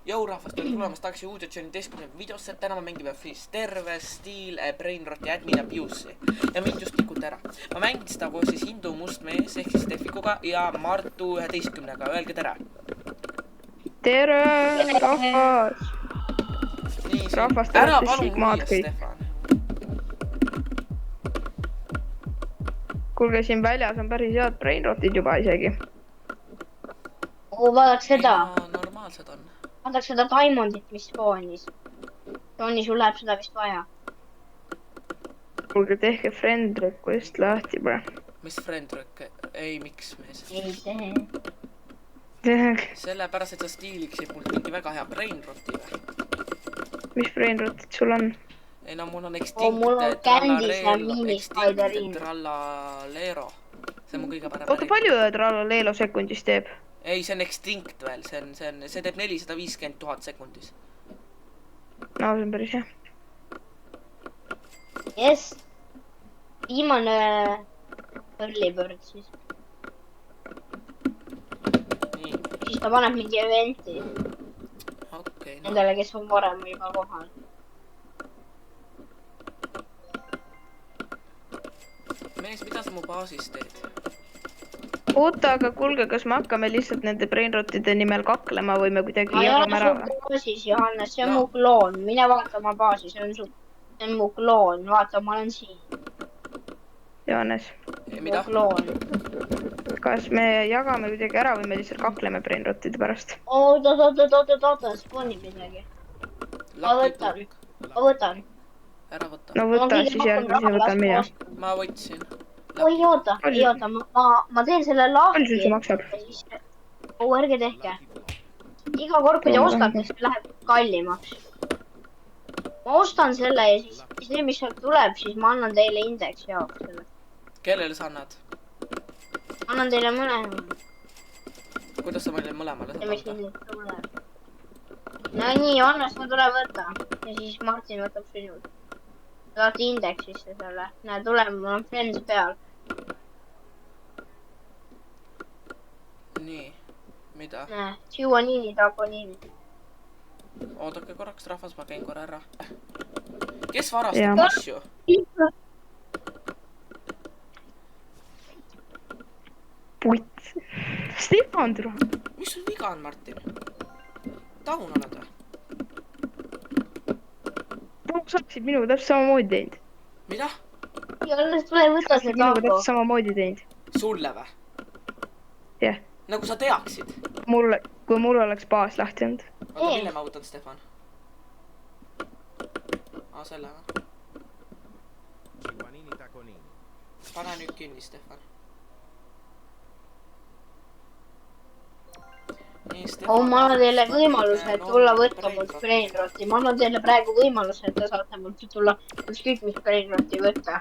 Jõu rahvast, oli tulemas tagasi uudid Johnny Desktop'i videosse, et täna me mängime Freeze Terve, Steel, Brainroti, Admin Abuse'i ja mind just tikuti ära. Ma mängin seda koos siis Hindu Mustmees ehk siis Defikuga ja Martu 11-ga, öelge tere. Tere, rahvas! Nii, rahvast ära olete palun sigmaad muias, kõik. Stefan. Kuulge, siin väljas on päris head brainrotid juba isegi. Vaadaks seda. Normaalsed on. Vaadaks seda Diamondit, mis spawnis. Johnny, sul läheb seda vist vaja. Kuulge, tehke friend request lahti pole. Mis friendrück? Ei, miks mees? Ei, see. Sellepärast, et sa stiiliksid mult mingi väga hea brainroti või? Mis brainrotid sul on? Ei no mul on mul on Candice ja Mini-Spiderin. Trallalero. See on mu kõige parem. Oota, palju Trallaleelo sekundis teeb? Ei, see on Extinct veel, see teeb 450 000 sekundis. No, see on päris hea. Yes. Viimane early bird siis. Nii, Siis ta paneb mingi eventi okei, no. nendele, kes on varem juba kohal. Mees, mida sa mu baasis teed? Oota, aga kuulge, kas me hakkame lihtsalt nende brainrotide nimel kaklema või me kuidagi Ma ei jagame ole ära? su baasis, Johannes, see on No. mu kloon. Mine vaata oma baasi, see on mu kloon. Vaata, ma olen siin. Johannes, Ei, Mu mida? kloon. kas me jagame kuidagi ära või me lihtsalt kakleme brainrotide pärast? Oota, spoonib midagi. Ma võtan. Ma võtan. Ära võta. No võta siis järgmise, võtan mina. Ma võtsin. Oi, oota, ma teen selle Palju sul see lahti. maksab? Ärge tehke. Iga kord, kui te ostate, siis läheb kallimaks. Ma ostan selle ja siis see, mis sealt tuleb, siis ma annan teile indeksi jaoks selle. Kellele sa annad? Annan teile mõlema. Kuidas sa meile mõlemale See, mis saad anda? nüüd tuleb. No nii, Johannes, ma tuleb võtta. Ja siis Martin võtab sinult. Saate indeksisse selle. Näe, tuleb, mul on friends peal. Nii, mida? Näe, Chihuanini, Tagonini. Oodake korraks, rahvas, ma käin korra ära. Kes Jaa. varastab asju? Putt. Stefan, tule. Mis sul viga on, Martin? Taun oled või? Sa oleksid minuga täpselt samamoodi teinud. Mida? Johannes, tule võta see Minuga Tago. täpselt samamoodi teinud. Sulle või? Jah. Nagu sa teaksid. Kui mul oleks baas lahti olnud. Oota, mille ma võtan, Stefan? Selle või? Pane nüüd kinni, Stefan. Nii, Stefan. Ma annan teile võimaluse, et tulla võtta mult brainroti. Ma annan teile praegu võimaluse, et te saate mult tulla ükskõik mis brainroti võtta.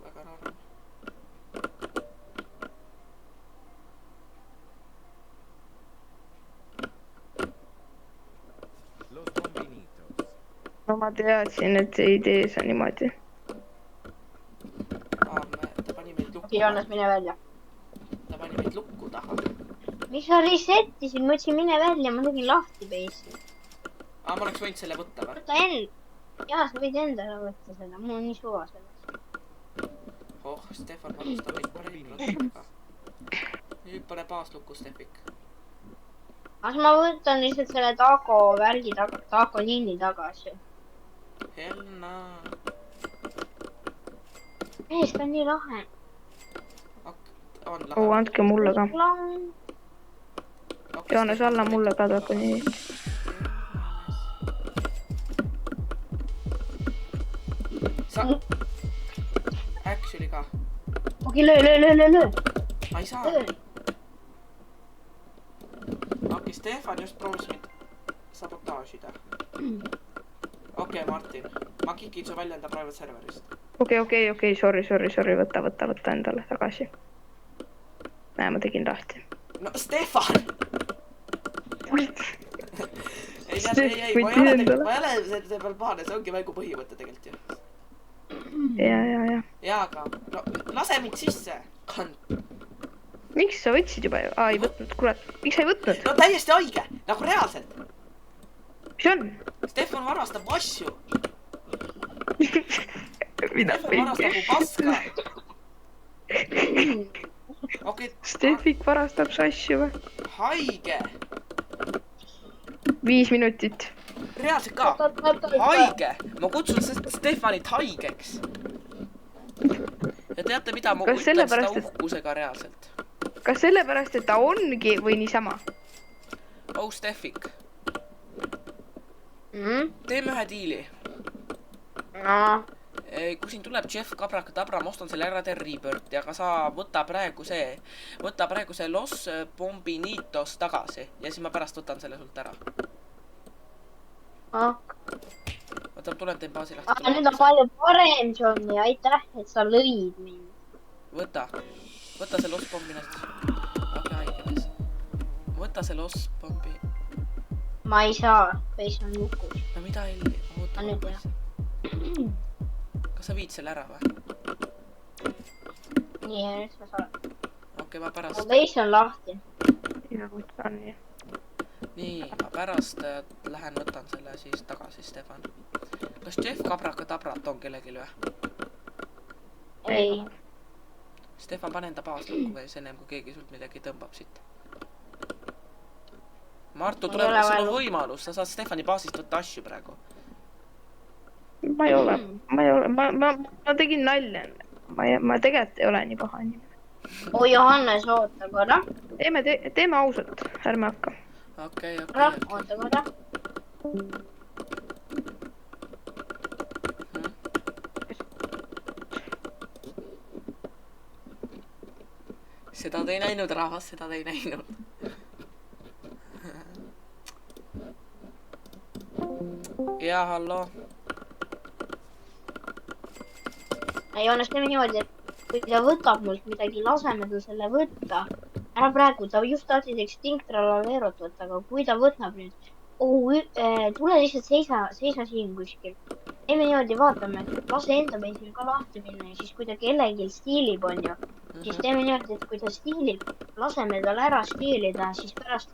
Väga rõõm. No ma teadsin, et ei tee sa niimoodi. Ta pani meid lukku. Johannes, mine välja. Ta pani meid lukku taha. Miks sa resettisid? Ma ütlesin mine välja, ma tegin lahti base'i. Ma oleks võinud selle võtta või? Võta Jaa, sa võid endale võtta seda, mul on nii suva sellest. Oh, Stefan alustab meid brainrotiga. Nüüd pane baaslukku, Stefik. Kas ma võtan lihtsalt selle Tago värgi taga, Tago nini tagasi? Helna. Mees, ta on nii lahe. On Oo, lahe. andke mulle ka. Okay, Johannes, alla mulle ka taha nii. Sa... Actually ka. Okei, löö. Ma ei saa. Okei, Stefan just proovis meid sabotaažida. Okei, Martin. Ma kikin su välja enda private serverist. Okei, sorry, võta endale tagasi. Näe, ma tegin lahti. No, Stefan! ei, Stefan, ma ei ole see peal pahane, see ongi mängu põhimõte tegelikult ju. Ja. Jaa, aga no, lase mind sisse. miks sa võtsid juba ju? Ei võtnud, kurat. Miks sa ei võtnud? No täiesti haige, nagu reaalselt. Mis on? Stefan varastab asju. Mida Stefan varastab mu paska. Okei. Stefik varastab su asju või? Haige. 5 minutit. Reaalselt ka. Haige. Ma kutsun Stefanit haigeks. Ja teate mida, ma ütlen seda uhkusega reaalselt. Kas sellepärast, et ta ongi või niisama? Oh, Stefik. Teeme ühe diili. Kui siin tuleb Jeff Kabrakadabra, ma ostan selle ära Rebirthi, aga sa võta praegu see Los Bombinitos tagasi ja siis ma pärast võtan selle sult ära. Võtab, tulen teen baasi lahti. Nüüd on palju parem, Johnny, aitäh, et sa lõid mind. Võta see Los Bombinitos. Okei, haigenes. Võta see Los Bombi. Ma ei saa, face on lukus. No mida Elli? Nüüd jah. Kas sa viid selle ära või? Nii, nüüd ma saan. Okei, ma pärast... Face on lahti. Ja, võtan nii. Nii, ma pärast lähen võtan selle siis tagasi, Stefan. Kas Jeff Kabrakadabrat on kellelgi või? Ei. Stefan, pane enda baas lukku või ennem, kui keegi sult midagi tõmbab siit. Martu, tuleb, sul on võimalus, sa saad Stefani baasist võtta asju praegu. Ma ei ole, ma tegin nalja. Ma tegelikult ei ole nii paha inimene. Johannes, oota korra. Teeme ausalt, ärme hakka. Okei. Oota korra. Seda te ei näinud, rahvas, seda te ei näinud. Ja, hallo. Johannes, teeme niimoodi, et kui ta võtab mult midagi, laseme ta selle võtta. Ära praegu, ta just tahtsid Extinctralalerot võtta, aga kui ta võtab nüüd, tule lihtsalt seisa siin kuskil. Teeme niimoodi, vaatame, lase enda meisil ka lahti minna ja siis kui ta kellelgi stiilib on ju, siis teeme niimoodi, et kui ta stiilib, laseme tal ära stiilida, siis pärast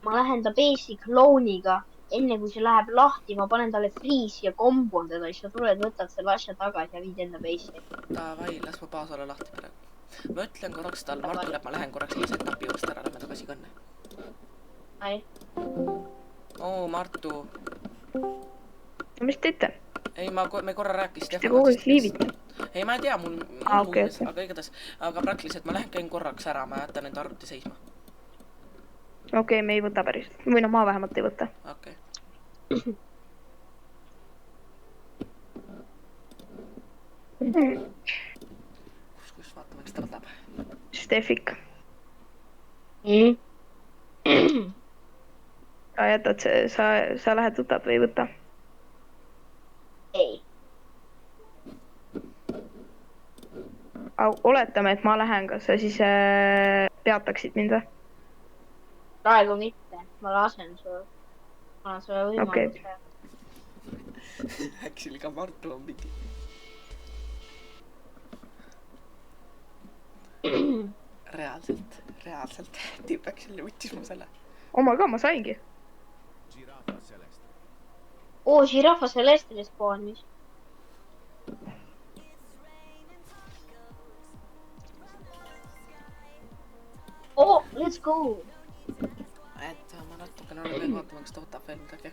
ma lähen ta basic clone'iga. Enne kui see läheb lahti, ma panen talle freeze ja kombon teda, siis sa tuled, võtad selle asja tagasi ja viid enda base'i. Davai, las ma baas olla lahti praegu. Ma ütlen korraks tal, Mart tuleb, ma lähen korraks ilmselt napi juurest ära, lähme tagasi kõnne. Ai. Martu. Mis teete? Ei, me korra rääkis. Te kogu aeg liivite? Ei, ma ei tea, mul huvides, aga igatahes. Aga praktiliselt ma lähen käin korraks ära, ma jätan enda arvuti seisma. Okei, me ei võta päris. Või no ma vähemalt ei võta. Okei. Kus vaatame, kes ta võtab. Stefik. Sa jätad see, sa lähed võtad või ei võta? Ei. Oletame, et ma lähen, kas sa siis peataksid mind või? Praegu mitte, ma lasen sulle. Ma olen sulle võimalus. Actually ka Martu on mingi. Reaalselt. Tip actually võttis mu selle. Oma ka, ma saingi. Giraffa Celestile spawnis. Let's go! Et ma natukene olen veel vaatama, kas ta võtab veel midagi.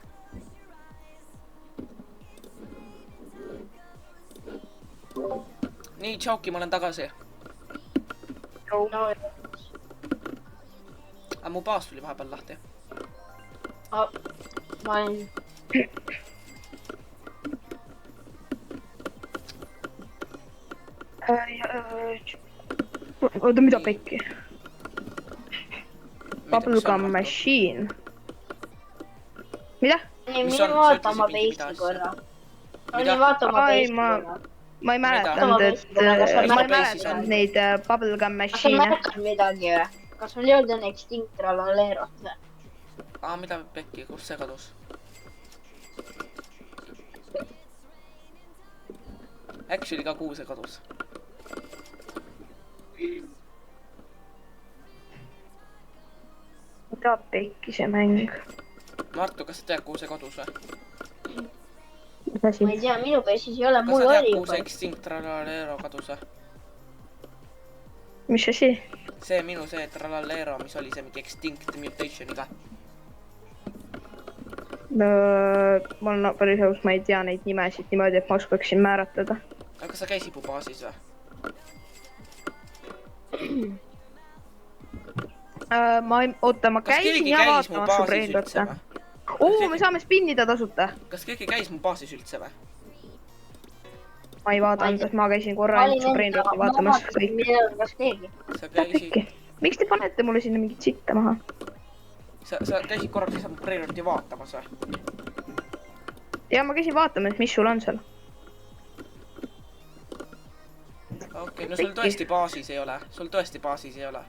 Nii, tšauki, ma olen tagasi. Aga mu baas tuli vahepeal lahti. Ma olen... Oota, mida pekki? Bubblegum machine. Mida? Mine vaata oma base'i korra. Mine vaata oma base'i korra. Ma ei mäletanud neid bubblegum machine'e. Kas sa märkad midagi või? Kas sul jõud on Extinctralalerot või? Mida pekki, kus see kadus? Actually ka kuhu see kadus. tead pekki see mäng. Martu, kas sa tead, kuhu see kadus või? Mis asi? ma ei tea, minu peesis ei ole, Kas mul sa tead, oli kuhu juba. see Extinct Trallalero kadus või? Mis asi? See minu see Trallallero, mis oli see mingi Extinct Mutationiga. Ma olen päris aus, ma ei tea neid nimesid niimoodi, et ma oskaksin määratleda. Aga kas sa käisid mu baasis või? Oota, ma Kas käisin keegi ja käis mu vaatamas su baasis üldse brainrotte. või? Me saame spinnida tasuta. Kas keegi käis mu baasis üldse või? Ma ei vaadanud, et ma käisin korra ma ainult su brainrotti vaatamas. kas keegi. Sa käisid, Miks te panete mulle sinna mingit sitta maha? sa käisid korraks lihtsalt mu Brainrotti vaatamas või? Ja ma käisin vaatamas, mis sul on seal. Okei, no sul tõesti baasis ei ole. Sul tõesti baasis ei ole.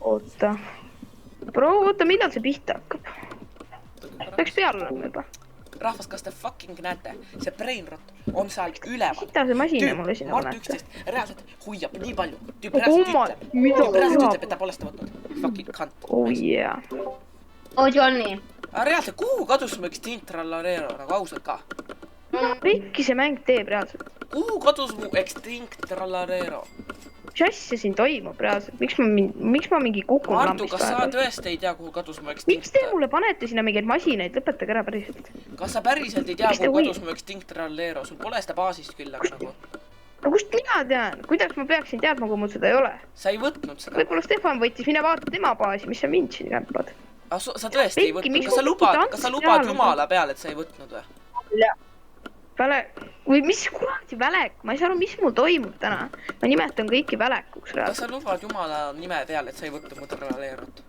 Oota. Oota, millal see pihta hakkab? Peaks peal olema juba. Rahvas, kas te fucking näete? See Brainrot on seal üleval. Sita see masina mulle sinna Mart panete. 11 reaalselt hoiab nii palju. Tüüp reaalselt ütleb, et ta pole seda võtnud. Fucking cunt. Oh yeah. oh Johnny. Aga reaalselt, kuhu kadus mu Extinct Trallalero, nagu ausalt ka? Pikki see mäng teeb reaalselt. Kuhu kadus mu Extinct Trallalero? Mis asja siin toimub reaalselt? Miks ma mingi kukun Martu, lambist kas sa vahepeal? tõesti ei tea, kuhu kadus mu Miks Extinct te mulle panete sinna mingeid masinaid? Lõpetage ära päriselt. Kas sa päriselt ei tea, Miks te kuhu või- kadus mu Extinct Trallalero? Sul pole seda baasist küll, aga nagu. No kust mina tean? Kuidas ma peaksin teadma, kui mul seda ei ole? Sa ei võtnud seda. Võib-olla Stefan võttis, mine vaata tema baasi, mis sa mind siin kämpad. Aga sa tõesti ei Mikki, võtnud. miks Kas sa mul lubad, tants kas sa lubad peal on? jumala peale, et sa ei võtnud või? Või mis kuradi välek? Ma ei saa aru, mis mul toimub täna. Ma nimetan kõiki välekuks Kas reaalselt. sa lubad jumala nime peale, et sa ei võtnud mu Trallallerot?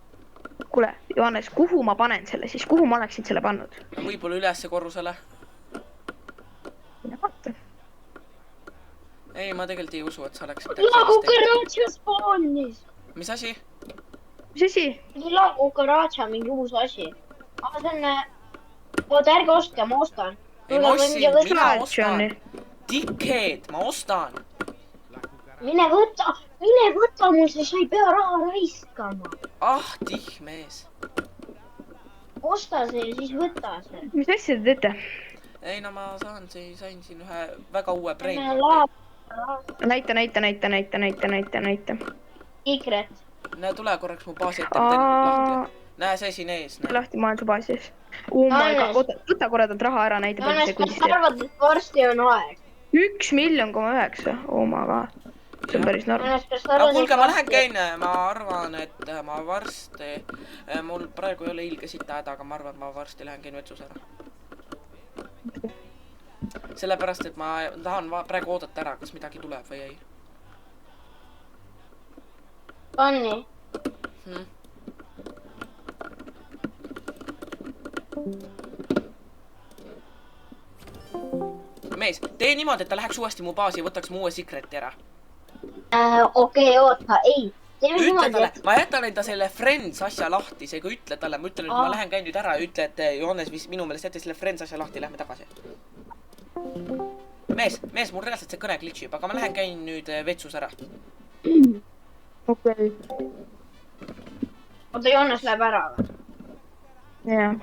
Kuule, Johannes, kuhu ma panen selle siis? Kuhu ma oleksin selle pannud? No võib-olla ülesse korrusele. Mine vaata. Ei, ma tegelikult ei usu, et sa oleks Lagu Karatša spawnis. Mis asi? Mis asi? Lagu Karatša mingi uus asi. aga see on, oota ärge ostke, ma ostan. ei, ma ostsin, mina Johnny. ostan. Dickhead, ma ostan. mine võta mul see, sa ei pea raha raiskama. Ah, tihmees. osta see ja siis võta see. mis asja te teete? ei no ma sain siin ühe väga uue brain. näita. Secret. näe, tule korraks mu baasi ette lahti. näe, see siin ees. lahti, ma olen su baasis. Oh my god, oota, võta korra talt raha ära, näita palju Joonas, kas sekundist. sa arvad, et varsti on aeg? 1,9 000 000, oh my god. See on päris norm. Joonas, kas sa aga arvad, kuulge, et ma lähen varsti... käin, ma arvan, et ma varsti, mul praegu ei ole ilge sita häda, aga ma arvan, et ma varsti lähen käin vetsus ära. Sellepärast, et ma tahan praegu oodata ära, kas midagi tuleb või ei. Anni, mees, tee niimoodi, et ta läheks uuesti mu baasi ja võtaks mu uue secret'i ära. okei, oota, ei. Teeme Ütle niimoodi, talle, et... ma jätan enda selle Friends asja lahti, seega ütle talle, ma ütlen, et ma lähen käin nüüd ära ja ütle, et Johannes vist minu meelest jättis selle Friends asja lahti, lähme tagasi. Mees, mul reaalselt see kõne glitchib, aga ma lähen käin nüüd vetsus ära. okei. oota, Joonas läheb ära või? jah.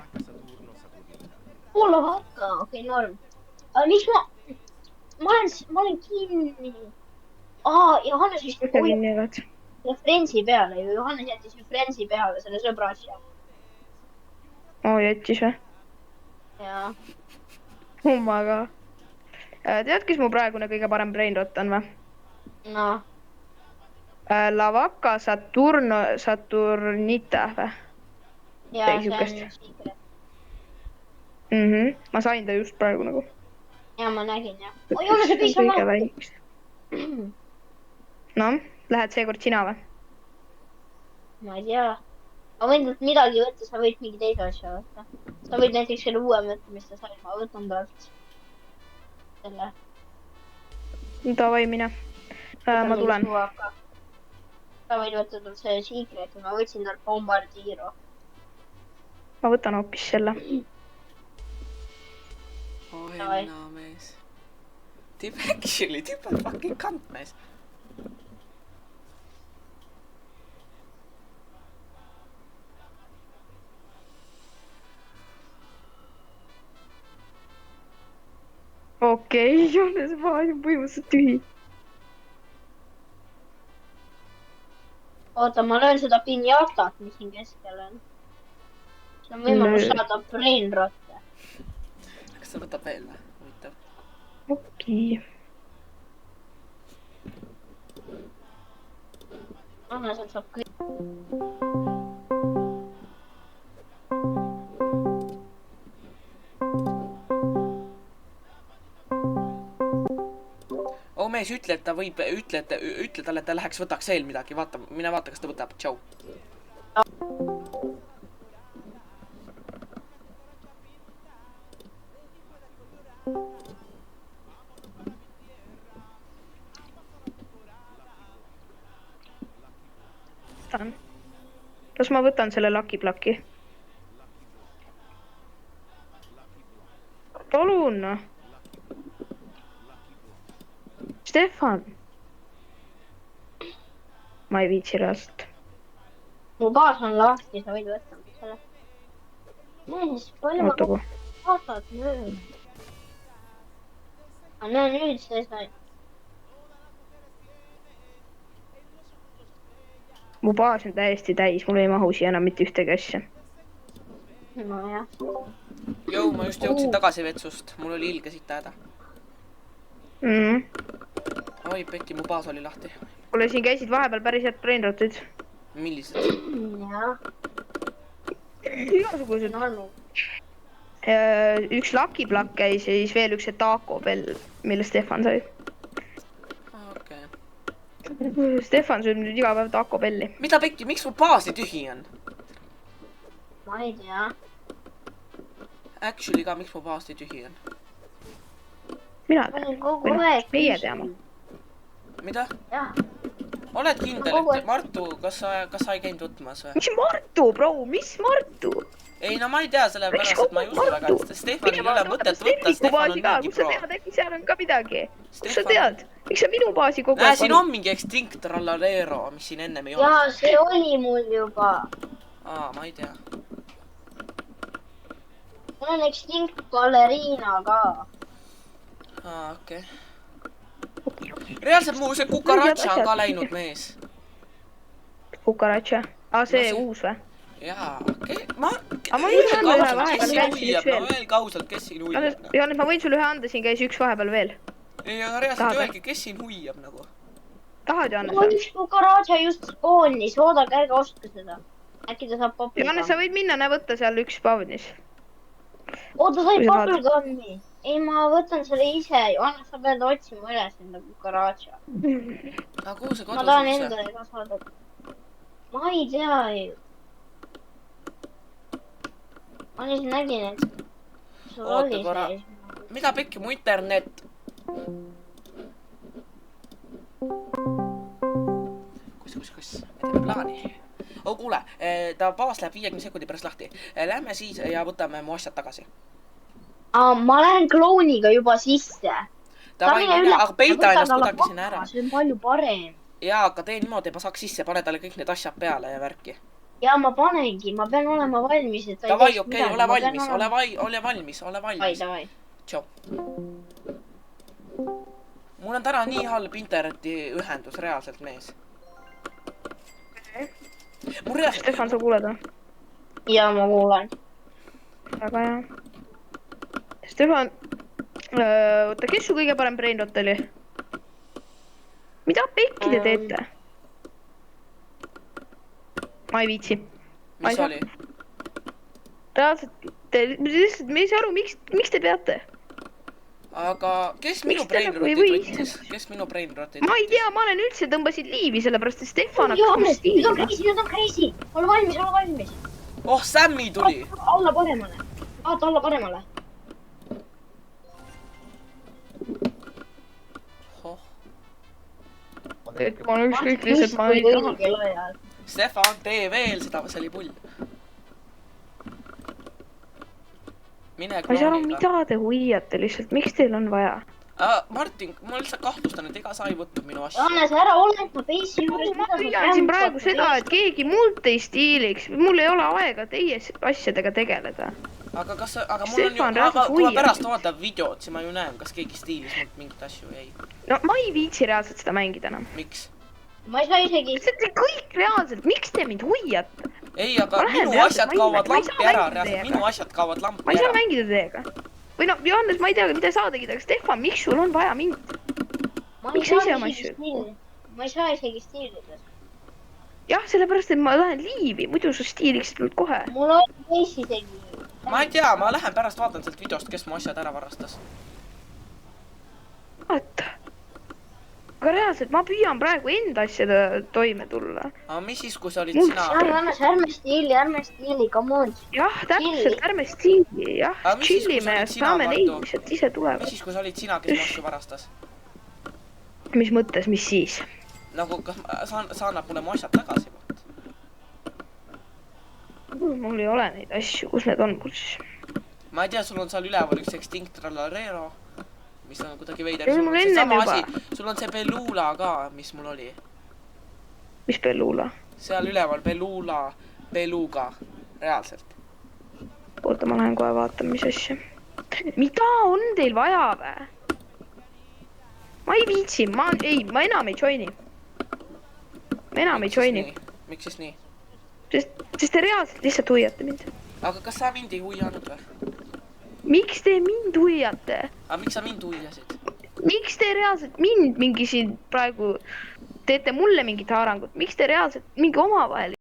Pole hakka, okei, norm. aga miks ma olen kinni. Johannes vist kinnivad. selle Friendsi peale ju. Johannes jättis ju Friendsi peale selle sõbra asja. oo, jättis või? jaa. oh my god. Tead, kes mu praegune kõige parem brainrot on või? noh. Lavaka Saturnita või? jaa, Ei, see on sihukest. secret. Ma sain ta just praegu nagu. jaa, ma nägin jah. Joonas, see piisab kõige maha. väiksem. noh, lähed seekord sina või? ma ei tea. ma võin talt midagi võtta, sa võid mingi teise asja võtta. sa võid näiteks selle uue mõtte, mis ta sai, ma võtan talt selle. Davai, mine. ma tulen. sa võid võtta talt see secret ja ma võtsin talt Bombardiro. ma võtan hoopis selle. oh henna mees. Tip on fucking kant mees. okei, see baas on põhimõtteliselt tühi. oota, ma löön seda pinjatat, mis siin keskel on. see on võimalus saada brainrotte. kas see võtab veel või? Huvitav. okei. Anna, sealt saab kõik. oh mees, ütle, et ta võib, ütle talle, et ta läheks võtaks veel midagi, vaata, mine vaata, kas ta võtab, tšau. kas ma võtan selle Lucky Blocki? palun. Stefan. ma ei viitsi reaalselt. mu baas on lahti, sa võid võtta selle. mees, palju ma kaasad nüüd? aga näe nüüd see sai. mu baas on täiesti täis, mul ei mahu siia enam mitte ühtegi asja. nojah. Jõu, ma just jõudsin tagasi vetsust, mul oli ilge siit ajada. oi, pekki, mu baas oli lahti. kuule, siin käisid vahepeal päris head brainrotid. millised? jah. igasugused. üks Lucky Block käis ja siis veel üks Taco Bell, mille Stefan sai. Stefan sööb nüüd iga päev Taco Belli. mida pekki, miks mu baas nii tühi on? ma ei tea. Actually ka, miks mu baas nii tühi on? mina tean. meie teame. mida? jah. oled kindel, et Martu, kas sa ei käinud võtmas või? mis Martu, bro, mis Martu? ei no ma ei tea, sellepärast, et ma ei usu väga, et Stefanil ei ole mõtet võtta, Stefan on mingi pro. kus sa tead, äkki seal on ka midagi? kus sa tead? miks sa minu baasi kogu aeg siin on mingi Extinct Rallarero, mis siin ennem ei olnud. jaa, see oli mul juba. ma ei tea. mul on Extinct Ballerina ka. okei. reaalselt muu see Cucaracha on ka läinud, mees. Cucaracha? see uus või? jaa, okei. ma võin sulle ühe vahepeal öelge ausalt, kes siin huiab. Jaanis, ma võin sulle ühe anda, siin käis üks vahepeal veel. ei, aga reaalselt öelge, kes siin huiab nagu. tahad, Jaanis? mul üks Cucaracha just spawnis, oodake, ärge ostke seda. äkki ta saab poppi. Jaanis, sa võid minna, näe võtta seal üks spawnis. oota, sai bubblegummi. ei, ma võtan selle ise. Anna, sa pead otsima üles enda Cucaracha. aga kuhu see ma tahan endale ka saada. ma ei tea ju. ma nüüd nägin, et sul oli see. mida pekki mu internet? kus, ma teeme plaani. oh kuule, ta baas läheb 50 sekundi pärast lahti. Lähme siis ja võtame mu asjad tagasi. ma lähen klooniga juba sisse. aga peida ennast kuidagi sinna ära. see on palju parem. jaa, aga tee niimoodi, et ma saaks sisse, pane talle kõik need asjad peale ja värki. ja ma panengi, ma pean olema valmis, et ta ei teeks midagi. ole valmis. Davai. tšau. mul on täna nii halb internetiühendus, reaalselt, mees. mul reaalselt... Stefan, sa kuuled või? jaa, ma kuulen. väga hea. Stefan, oota, kes su kõige parem brainrot oli? mida pekki te teete? ma ei viitsi. mis oli? reaalselt, me ei saa aru, miks te peate? aga kes minu brainrotit võttis? kes minu brainrotit võttis? ma ei tea, ma olen üldse tõmbasid liivi, sellepärast et Stefan hakkas nüüd on crazy. ole valmis. oh, Sammy tuli. alla paremale. vaata alla paremale. ma olen ükskõik lihtsalt, ma ei taha. Stefan, tee veel seda, see oli pull. mine ma ei saa aru, mida te huiate lihtsalt, miks teil on vaja? Martin, ma lihtsalt kahtlustan, et ega sa ei võtnud minu asja. Johannes, ära oleta base'i juures. ma püüan siin praegu seda, et keegi mult ei stiiliks. Mul ei ole aega teie asjadega tegeleda. Aga mul on Stefan, ju, kui ma uia. pärast vaatan videot, siis ma ju näen, kas keegi stiilis mult mingit asju või ei. No ma ei viitsi reaalselt seda mängida enam. Miks? Ma ei saa isegi. See kõik reaalselt, miks te mind hoiate? Ei, aga Ma lähen minu reaalselt, asjad ma ei kaovad saa lampi ära, mängida reaalselt teiega. minu asjad kaovad lampi Ma ei saa ära. mängida teiega. Või no, Johannes, ma ei tea, mida sa tegid, aga Stefan, miks sul on vaja mind? Miks sa ise oma asju? Ma ei saa isegi stiilida. Jah, sellepärast, et ma lähen liivi, muidu sa stiiliksid mult kohe. Mul on base isegi. Ma ei tea, ma lähen pärast vaatan sealt videost, kes mu asjad ära varastas. Vaata. Aga reaalselt, ma püüan praegu enda asjada toime tulla. Aga mis siis, kui sa olid Mul- sina? Johannes, ärme stiili, come on. Jah, täpselt, ärme stiili, jah, Aga mis siis, kui chillime sa ja olid sina, saame neid, Mardu? mis sealt ise tulevad. Mis siis, kui sa olid sina, kes mu asju varastas? Mis mõttes, mis siis? Nagu, kas sa annad mulle mu asjad tagasi? Mul ei ole neid asju, kus need on mul siis? Ma ei tea, sul on seal üleval üks Extinct Rallarero, mis on kuidagi veider. See on mul ennem juba. Sul on see Belula ka, mis mul oli. Mis Belula? Seal üleval Beluga, reaalselt. Oota, ma lähen kohe vaatan, mis asja. Mida on teil vaja vä? Ma ei viitsi, ma enam ei joini. Ma enam ei joini, Miks siis nii? sest te reaalselt lihtsalt hoiate mind. Aga kas sa mind ei huianud või? Miks te mind hoiate? Aga miks sa mind huiasid? Miks te reaalselt mind mingi siin praegu teete mulle mingit haarangut? Miks te reaalselt mingi omavahel